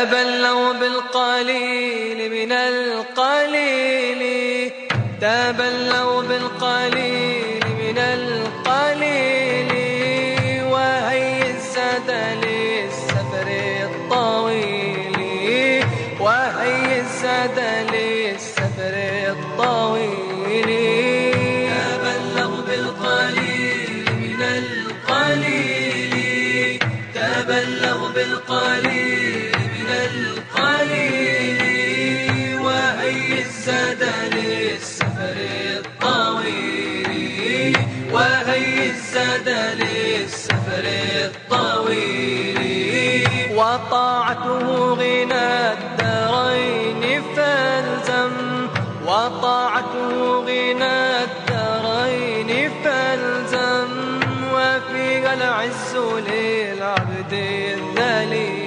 تبلوا بالقليل من القليل تبلوا بالقليل من القليل وهي الزاد للسفر الطويل وهي الزاد للسفر الطويل تبلوا بالقليل من القليل تبلوا بالقليل من القليل وهي الزاد للسفر الطويل وهي الزاد للسفر الطويل وطاعته غنى الدارين فالزم وطاعته غنى الدارين فالزم وفيها العز للعبد الذليل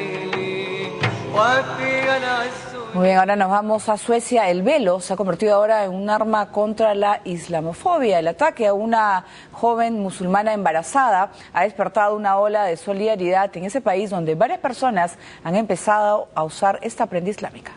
وفيها العز. Muy bien, ahora nos vamos a Suecia. El velo se ha convertido ahora en un arma contra la islamofobia. El ataque a una joven musulmana embarazada ha despertado una ola de solidaridad en ese país donde varias personas han empezado a usar esta prenda islámica.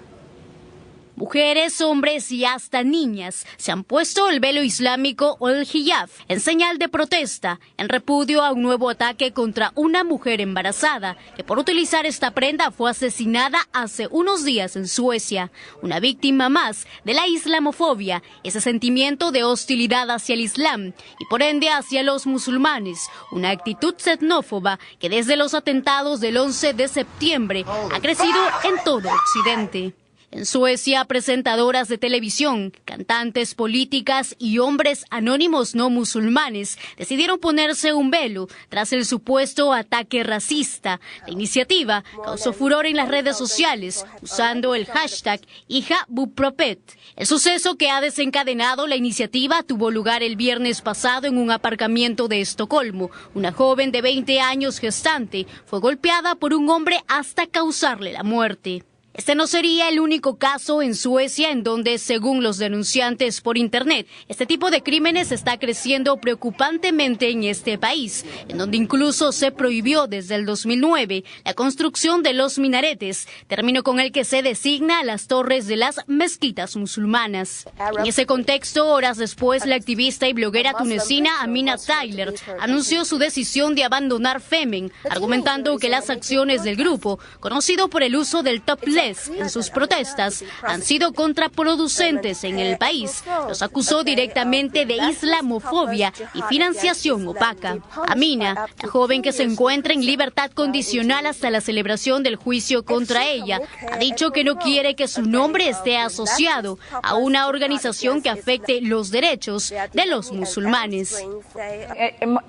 Mujeres, hombres y hasta niñas se han puesto el velo islámico o el hijab en señal de protesta, en repudio a un nuevo ataque contra una mujer embarazada que por utilizar esta prenda fue asesinada hace unos días en Suecia. Una víctima más de la islamofobia, ese sentimiento de hostilidad hacia el Islam y por ende hacia los musulmanes, una actitud xenófoba que desde los atentados del 11 de septiembre ha crecido en todo Occidente. En Suecia, presentadoras de televisión, cantantes, políticas y hombres anónimos no musulmanes decidieron ponerse un velo tras el supuesto ataque racista. La iniciativa causó furor en las redes sociales usando el hashtag #HijabUpropet. El suceso que ha desencadenado la iniciativa tuvo lugar el viernes pasado en un aparcamiento de Estocolmo. Una joven de 20 años gestante fue golpeada por un hombre hasta causarle la muerte. Este no sería el único caso en Suecia en donde, según los denunciantes por Internet, este tipo de crímenes está creciendo preocupantemente en este país, en donde incluso se prohibió desde el 2009 la construcción de los minaretes, término con el que se designa a las torres de las mezquitas musulmanas. En ese contexto, horas después, la activista y bloguera tunecina Amina Tyler anunció su decisión de abandonar Femen, argumentando que las acciones del grupo, conocido por el uso del topless en sus protestas, han sido contraproducentes en el país. Los acusó directamente de islamofobia y financiación opaca. Amina, la joven que se encuentra en libertad condicional hasta la celebración del juicio contra ella, ha dicho que no quiere que su nombre esté asociado a una organización que afecte los derechos de los musulmanes.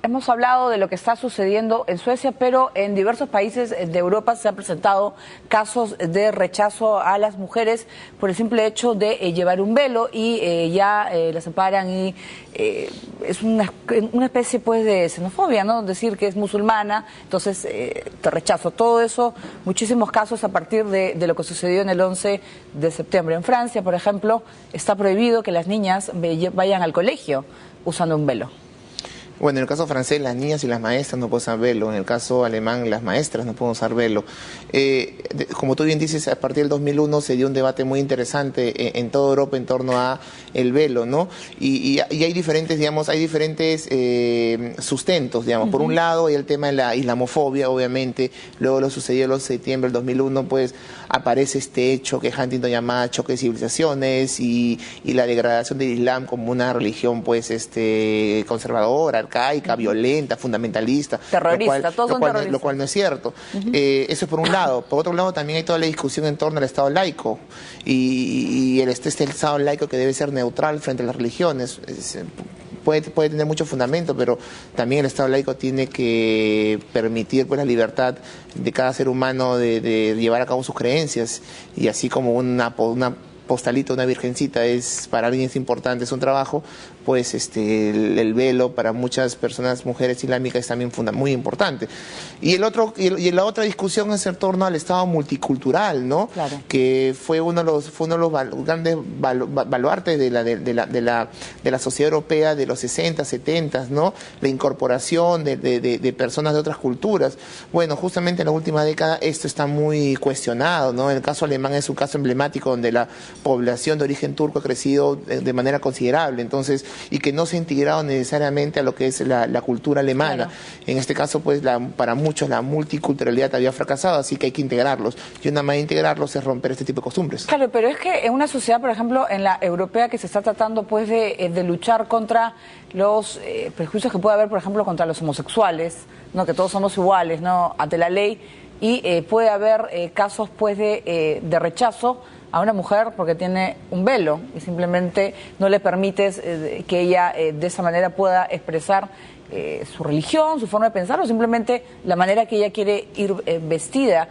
Hemos hablado de lo que está sucediendo en Suecia, pero en diversos países de Europa se han presentado casos de rechazo a las mujeres por el simple hecho de llevar un velo y ya las separan y es una especie pues de xenofobia, ¿no? Decir que es musulmana, entonces te rechazo. Todo eso, muchísimos casos a partir de lo que sucedió en el 11 de septiembre. En Francia, por ejemplo, está prohibido que las niñas vayan al colegio usando un velo. Bueno, en el caso francés, las niñas y las maestras no pueden usar velo. En el caso alemán, las maestras no pueden usar velo. Como tú bien dices, a partir del 2001 se dio un debate muy interesante en toda Europa en torno a el velo, ¿no? Y hay diferentes, digamos, sustentos, digamos. Por un lado, hay el tema de la islamofobia, obviamente. Luego lo sucedió el 11 de septiembre del 2001, pues aparece este hecho que Huntington llamaba choque de civilizaciones y la degradación del Islam como una religión, pues, conservadora, arcaica, violenta, fundamentalista, terrorista, lo cual no es cierto. Eso es por un lado. Por otro lado, también hay toda la discusión en torno al Estado laico y el Estado laico que debe ser neutral frente a las religiones. Puede tener mucho fundamento, pero también el Estado laico tiene que permitir pues la libertad de cada ser humano de llevar a cabo sus creencias, y así como una postalito, una virgencita, para alguien es importante, es un trabajo, pues el velo para muchas personas, mujeres islámicas, es también muy importante. Y la otra discusión es en torno al Estado multicultural, ¿no? Claro. Que fue uno de los grandes baluartes de la sociedad europea de los 60, 70, ¿no? La incorporación de personas de otras culturas. Bueno, justamente en la última década esto está muy cuestionado, ¿no? El caso alemán es un caso emblemático donde la población de origen turco ha crecido de manera considerable, entonces, y que no se ha integrado necesariamente a lo que es la cultura alemana. Claro. En este caso, pues, para muchos la multiculturalidad había fracasado, así que hay que integrarlos. Y una manera de integrarlos es romper este tipo de costumbres. Claro, pero es que en una sociedad, por ejemplo, en la europea, que se está tratando pues de luchar contra los prejuicios que puede haber, por ejemplo, contra los homosexuales, ¿no? Que todos somos iguales, ¿no? Ante la ley, y puede haber casos pues de rechazo a una mujer porque tiene un velo y simplemente no le permites que ella de esa manera pueda expresar su religión, su forma de pensar, o simplemente la manera que ella quiere ir vestida.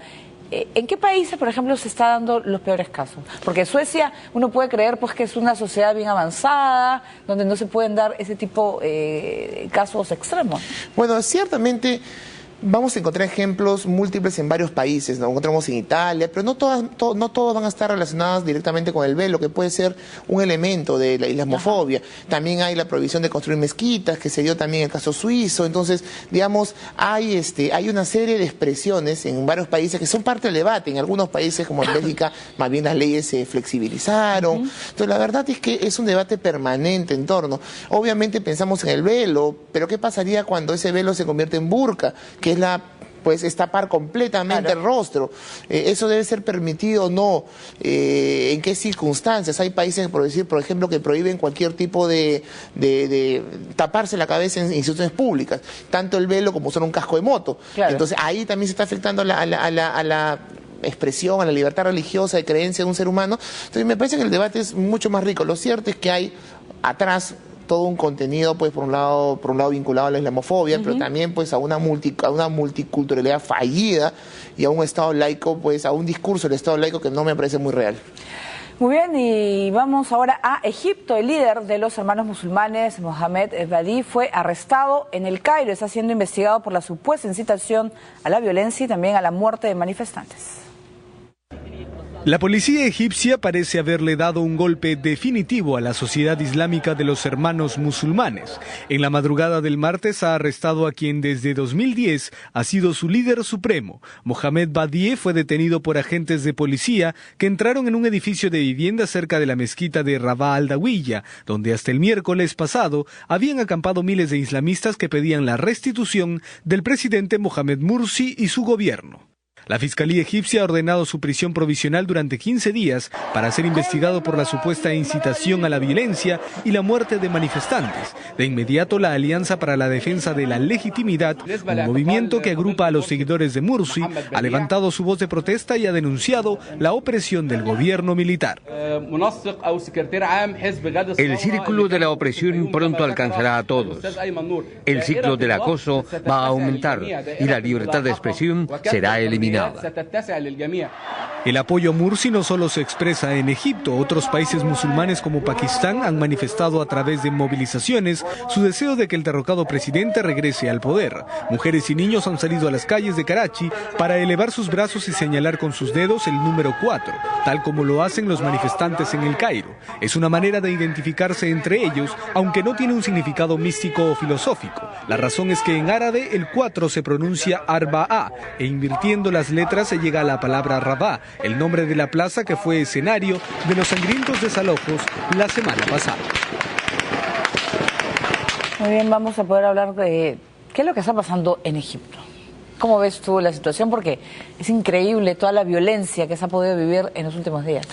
¿En qué países, por ejemplo, se están dando los peores casos? Porque Suecia, uno puede creer pues que es una sociedad bien avanzada, donde no se pueden dar ese tipo de casos extremos. Bueno, ciertamente vamos a encontrar ejemplos múltiples en varios países, ¿no? Encontramos en Italia, pero no todos van a estar relacionados directamente con el velo, que puede ser un elemento de la islamofobia. También hay la prohibición de construir mezquitas, que se dio también en el caso suizo. Entonces, digamos, hay una serie de expresiones en varios países que son parte del debate. En algunos países, como en Bélgica, más bien las leyes se flexibilizaron. Entonces, la verdad es que es un debate permanente en torno. Obviamente pensamos en el velo, pero ¿qué pasaría cuando ese velo se convierte en burka? Que es es tapar completamente el rostro. ¿Eso debe ser permitido o no? ¿En qué circunstancias? Hay países, por ejemplo, que prohíben cualquier tipo de taparse la cabeza en instituciones públicas, tanto el velo como usar un casco de moto. Claro. Entonces ahí también se está afectando a la expresión, a la libertad religiosa de creencia de un ser humano. Entonces me parece que el debate es mucho más rico. Lo cierto es que hay atrás todo un contenido, pues, por un lado vinculado a la islamofobia, pero también pues a una multiculturalidad fallida y a un Estado laico, pues a un discurso del Estado laico que no me parece muy real. Muy bien, y vamos ahora a Egipto. El líder de los hermanos musulmanes, Mohamed Badie, fue arrestado en El Cairo. Está siendo investigado por la supuesta incitación a la violencia y también a la muerte de manifestantes. La policía egipcia parece haberle dado un golpe definitivo a la Sociedad Islámica de los Hermanos Musulmanes. En la madrugada del martes ha arrestado a quien desde 2010 ha sido su líder supremo. Mohamed Badie fue detenido por agentes de policía que entraron en un edificio de vivienda cerca de la mezquita de Rabaa al-Dawiya, donde hasta el miércoles pasado habían acampado miles de islamistas que pedían la restitución del presidente Mohamed Morsi y su gobierno. La Fiscalía egipcia ha ordenado su prisión provisional durante 15 días para ser investigado por la supuesta incitación a la violencia y la muerte de manifestantes. De inmediato, la Alianza para la Defensa de la Legitimidad, un movimiento que agrupa a los seguidores de Morsi, ha levantado su voz de protesta y ha denunciado la opresión del gobierno militar. El círculo de la opresión pronto alcanzará a todos. El ciclo del acoso va a aumentar y la libertad de expresión será eliminada. El apoyo a Morsi no solo se expresa en Egipto. Otros países musulmanes como Pakistán han manifestado a través de movilizaciones su deseo de que el derrocado presidente regrese al poder. Mujeres y niños han salido a las calles de Karachi para elevar sus brazos y señalar con sus dedos el número 4, tal como lo hacen los manifestantes en El Cairo. Es una manera de identificarse entre ellos, aunque no tiene un significado místico o filosófico. La razón es que en árabe el 4 se pronuncia Arba'a, e invirtiendo las letras se llega a la palabra Rabaa, el nombre de la plaza que fue escenario de los sangrientos desalojos la semana pasada. Muy bien, vamos a poder hablar de qué es lo que está pasando en Egipto. ¿Cómo ves tú la situación? Porque es increíble toda la violencia que se ha podido vivir en los últimos días.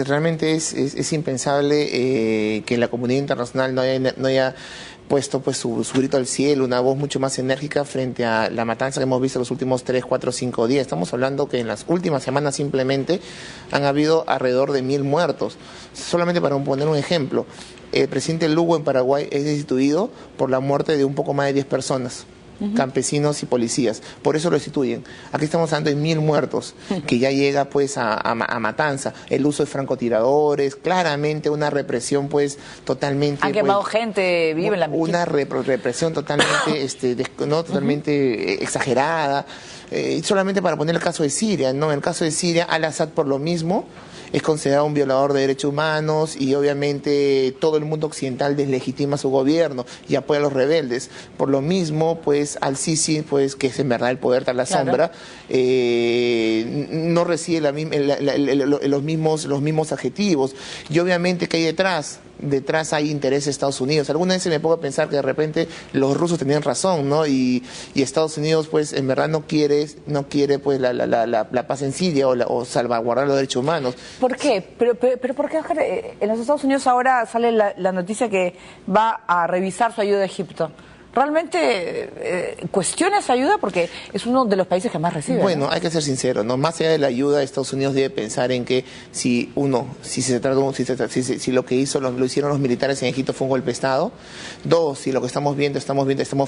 Realmente es impensable que la comunidad internacional no haya puesto pues su grito al cielo, una voz mucho más enérgica frente a la matanza que hemos visto en los últimos 3, 4, 5 días. Estamos hablando que en las últimas semanas simplemente han habido alrededor de 1000 muertos. Solamente para poner un ejemplo, el presidente Lugo en Paraguay es destituido por la muerte de un poco más de 10 personas. campesinos y policías. Por eso lo destituyen. Aquí estamos hablando de 1000 muertos, que ya llega pues a matanza. El uso de francotiradores, claramente una represión pues totalmente... Han quemado gente, vive en la una represión totalmente, totalmente exagerada. Solamente para poner el caso de Siria, ¿no? En el caso de Siria, Al-Assad por lo mismo es considerado un violador de derechos humanos y obviamente todo el mundo occidental deslegitima su gobierno y apoya a los rebeldes. Por lo mismo, pues Al-Sisi, pues que es en verdad el poder tras la sombra, no recibe los mismos adjetivos. Y obviamente, ¿qué hay detrás? Detrás hay interés de Estados Unidos. Alguna vez se me pongo a pensar que de repente los rusos tenían razón, ¿no? Y Estados Unidos, pues, en verdad no quiere pues la paz en Siria o salvaguardar los derechos humanos. ¿Por qué? Pero ¿por qué, Oscar? En los Estados Unidos ahora sale la noticia que va a revisar su ayuda a Egipto. ¿Realmente cuestiona esa ayuda? Porque es uno de los países que más recibe. Bueno, ¿no? hay que ser sincero, ¿no? Más allá de la ayuda, Estados Unidos debe pensar en que si lo que lo hicieron los militares en Egipto fue un golpe de Estado. 2, si lo que estamos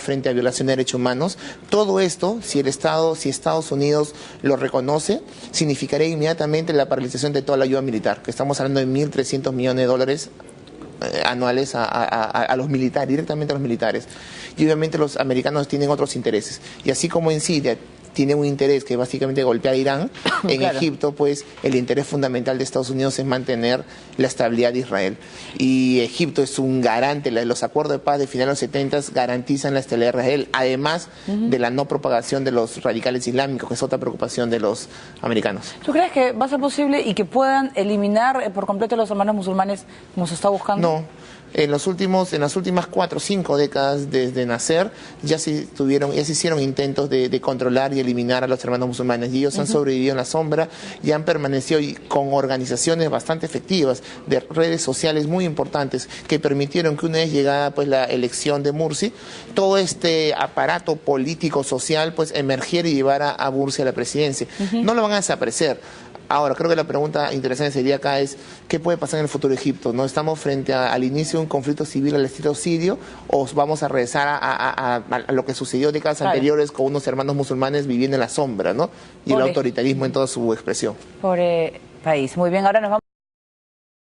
frente a violación de derechos humanos. Todo esto, si Estados Unidos lo reconoce, significaría inmediatamente la paralización de toda la ayuda militar, que estamos hablando de $1.300 millones anuales a los militares, directamente a los militares. Y obviamente los americanos tienen otros intereses. Y así como en Siria tiene un interés que básicamente golpear a Irán, en Egipto pues el interés fundamental de Estados Unidos es mantener la estabilidad de Israel. Y Egipto es un garante, los acuerdos de paz de finales de los 70 garantizan la estabilidad de Israel, además de la no propagación de los radicales islámicos, que es otra preocupación de los americanos. ¿Tú crees que va a ser posible y que puedan eliminar por completo a los hermanos musulmanes como se está buscando? No. En las últimas 4 o 5 décadas desde nacer ya se hicieron intentos de controlar y eliminar a los hermanos musulmanes, y ellos han sobrevivido en la sombra y han permanecido con organizaciones bastante efectivas de redes sociales muy importantes que permitieron que una vez llegada pues la elección de Morsi, todo este aparato político social pues emergiera y llevara a Morsi a la presidencia. No lo van a desaparecer. Ahora, creo que la pregunta interesante sería acá es, ¿qué puede pasar en el futuro de Egipto? ¿No estamos frente al inicio de un conflicto civil al estilo sirio o vamos a regresar a lo que sucedió décadas anteriores con unos hermanos musulmanes viviendo en la sombra, ¿no? Y el autoritarismo en toda su expresión. Por país. Muy bien, ahora nos vamos.